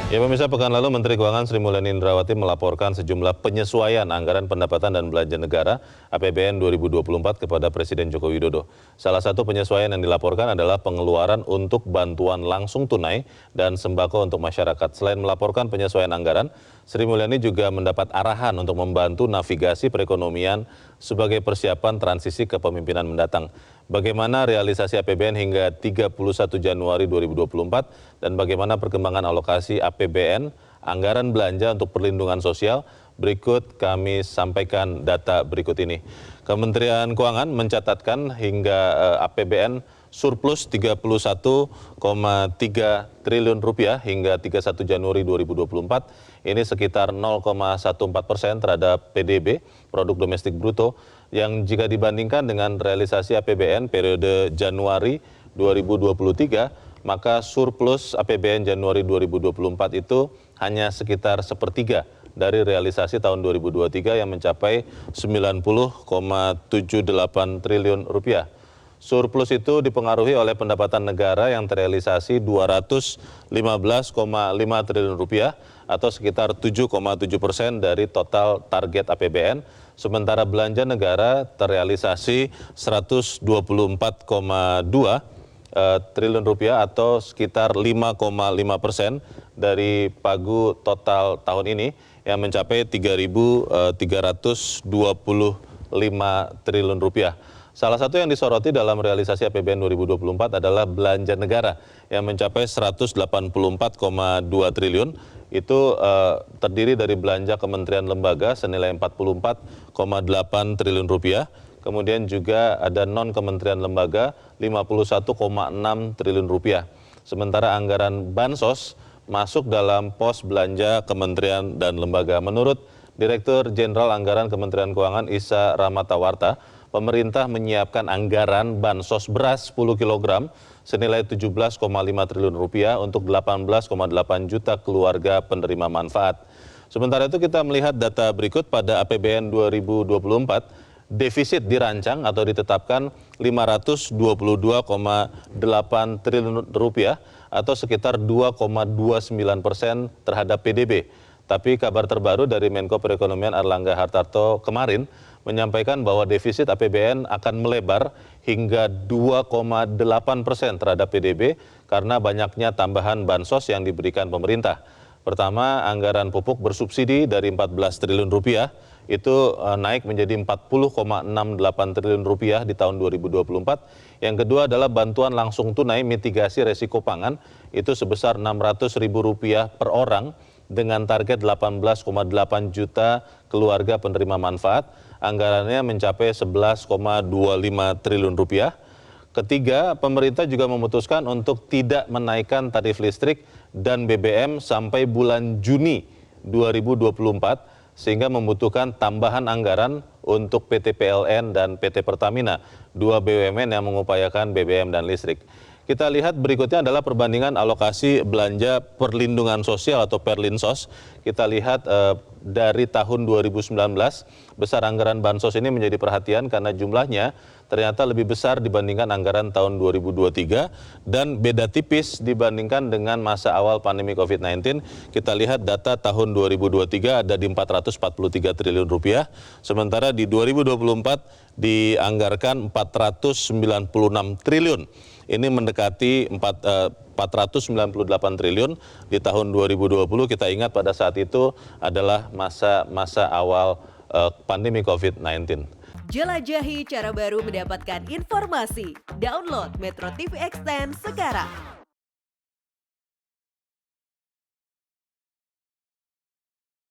Ya pemirsa, pekan lalu Menteri Keuangan Sri Mulyani Indrawati melaporkan sejumlah penyesuaian anggaran pendapatan dan belanja negara APBN 2024 kepada Presiden Joko Widodo. Salah satu penyesuaian yang dilaporkan adalah pengeluaran untuk bantuan langsung tunai dan sembako untuk masyarakat. Selain melaporkan penyesuaian anggaran, Sri Mulyani juga mendapat arahan untuk membantu navigasi perekonomian sebagai persiapan transisi kepemimpinan mendatang. Bagaimana realisasi APBN hingga 31 Januari 2024 dan bagaimana perkembangan alokasi APBN, anggaran belanja untuk perlindungan sosial, berikut kami sampaikan data berikut ini. Kementerian Keuangan mencatatkan hingga APBN surplus 31,3 triliun rupiah hingga 31 Januari 2024. Ini sekitar 0,14% terhadap PDB, produk domestik bruto, yang jika dibandingkan dengan realisasi APBN periode Januari 2023, maka surplus APBN Januari 2024 itu hanya sekitar sepertiga dari realisasi tahun 2023 yang mencapai 90,78 triliun rupiah. Surplus itu dipengaruhi oleh pendapatan negara yang terrealisasi 215,5 triliun rupiah atau sekitar 7,7% dari total target APBN, sementara belanja negara terrealisasi 124,2 triliun rupiah atau sekitar 5,5% dari pagu total tahun ini yang mencapai 3.325 triliun rupiah. Salah satu yang disoroti dalam realisasi APBN 2024 adalah belanja negara yang mencapai 184,2 triliun. Itu terdiri dari belanja kementerian lembaga senilai 44,8 triliun rupiah. Kemudian juga ada non-kementerian lembaga 51,6 triliun rupiah. Sementara anggaran bansos masuk dalam pos belanja kementerian dan lembaga. Menurut Direktur Jenderal Anggaran Kementerian Keuangan Isa Ramatawarta, pemerintah menyiapkan anggaran bansos beras 10 kg senilai 17,5 triliun rupiah untuk 18,8 juta keluarga penerima manfaat. Sementara itu kita melihat data berikut pada APBN 2024, defisit dirancang atau ditetapkan 522,8 triliun rupiah atau sekitar 2,29% terhadap PDB. Tapi kabar terbaru dari Menko Perekonomian Airlangga Hartarto kemarin menyampaikan bahwa defisit APBN akan melebar hingga 2,8% terhadap PDB karena banyaknya tambahan bansos yang diberikan pemerintah. Pertama, anggaran pupuk bersubsidi dari 14 triliun rupiah itu naik menjadi 40,68 triliun rupiah di tahun 2024. Yang kedua adalah bantuan langsung tunai mitigasi resiko pangan itu sebesar Rp600.000 per orang dengan target 18,8 juta keluarga penerima manfaat. Anggarannya mencapai 11,25 triliun rupiah. Ketiga, pemerintah juga memutuskan untuk tidak menaikkan tarif listrik dan BBM sampai bulan Juni 2024 sehingga membutuhkan tambahan anggaran untuk PT PLN dan PT Pertamina, dua BUMN yang mengupayakan BBM dan listrik. Kita lihat berikutnya adalah perbandingan alokasi belanja perlindungan sosial atau Perlinsos. Kita lihat dari tahun 2019, besar anggaran bansos ini menjadi perhatian karena jumlahnya ternyata lebih besar dibandingkan anggaran tahun 2023 dan beda tipis dibandingkan dengan masa awal pandemi COVID-19. Kita lihat data tahun 2023 ada di 443 triliun rupiah, sementara di 2024 dianggarkan 496 triliun. Ini mendekati 498 triliun di tahun 2020. Kita ingat pada saat itu adalah masa awal pandemi COVID-19. Jelajahi cara baru mendapatkan informasi. Download Metro TV Extend sekarang.